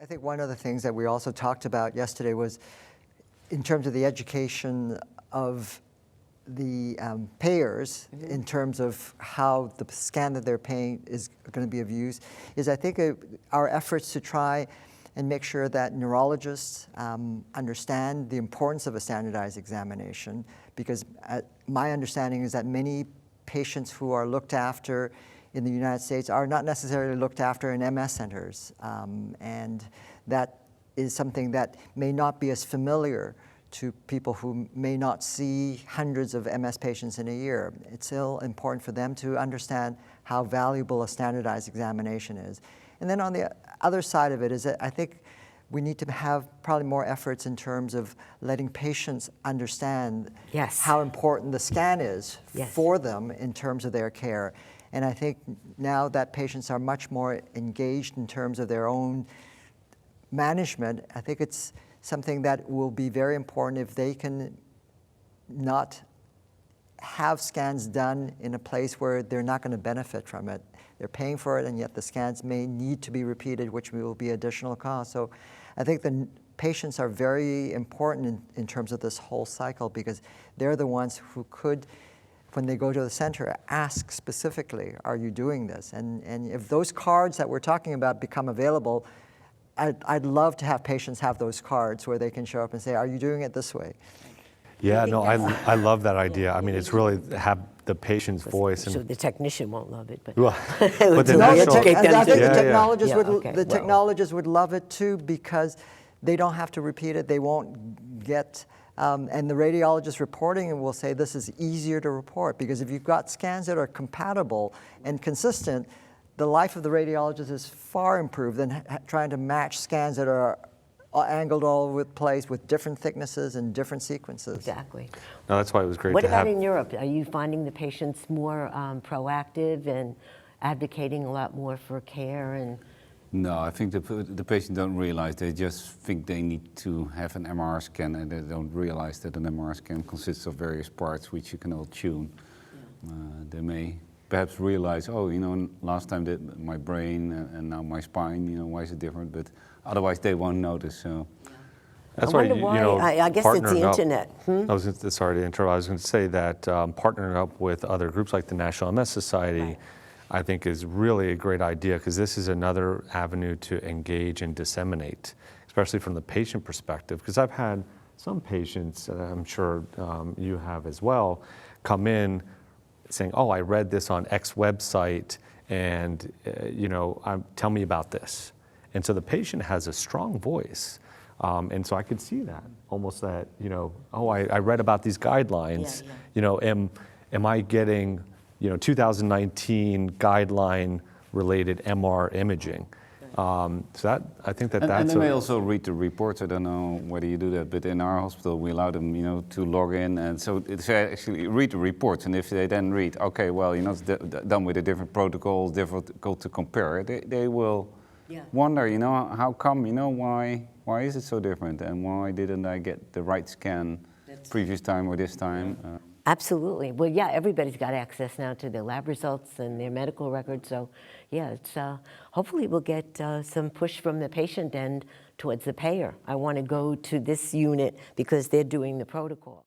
I think one of the things that we also talked about yesterday was in terms of the education of the payers in terms of how the scan that they're paying is going to be of use, is I think our efforts to try and make sure that neurologists understand the importance of a standardized examination, because my understanding is that many patients who are looked after in the United States are not necessarily looked after in MS centers, and that is something that may not be as familiar to people who may not see hundreds of MS patients in a year. It's still important for them to understand how valuable a standardized examination is. And then on the other side of it is that I think we need to have probably more efforts in terms of letting patients understand how important the scan is for them in terms of their care. And I think now that patients are much more engaged in terms of their own management, I think it's something that will be very important if they can not have scans done in a place where they're not going to benefit from it. They're paying for it, and yet the scans may need to be repeated, which will be additional cost. So I think the patients are very important in terms of this whole cycle, because they're the ones who could, when they go to the center, ask specifically, are you doing this? And if those cards that we're talking about become available, I'd love to have patients have those cards where they can show up and say, are you doing it this way? Yeah, no, I love that idea. I mean, it's really have the patient's voice. So the technician won't love it, but well, but the I national, think the the technologists would love it too, because they don't have to repeat it. They won't get, and the radiologist reporting will say this is easier to report, because if you've got scans that are compatible and consistent, the life of the radiologist is far improved than trying to match scans that are angled all over the place with different thicknesses and different sequences. Exactly. no, that's why it was great What to have. about in Europe? Are you finding the patients more proactive and advocating a lot more for care? And No, I think the patient don't realize. They just think they need to have an MRI scan, and they don't realize that an MRI scan consists of various parts which you can all tune. They may perhaps realize, oh, you know, last time my brain and now my spine, you know, why is it different? But otherwise they won't notice. So That's I why, wonder you why. know, I guess it's the partnering up- internet. Sorry to interrupt. I was going to say that partnering up with other groups like the National MS Society, I think is really a great idea, because this is another avenue to engage and disseminate, especially from the patient perspective. Because I've had some patients, I'm sure you have as well, come in saying, oh, I read this on X website, and you know, tell me about this. And so the patient has a strong voice. And so I could see that, almost that, you know, oh, I read about these guidelines. You know, am I getting, you know, 2019 guideline related MR imaging? So that, I think that's and they may also read the reports. I don't know whether you do that, but in our hospital we allow them, you know, to log in, and so it's actually read the reports. And if they then read, okay, well, you know, it's done with a different protocol, difficult to compare, they will wonder, you know, how come, you know, why is it so different, and why didn't I get the right scan previous time or this time? Absolutely. Well, yeah, everybody's got access now to their lab results and their medical records. So, yeah, it's hopefully we'll get some push from the patient end towards the payer. I want to go to this unit because they're doing the protocol.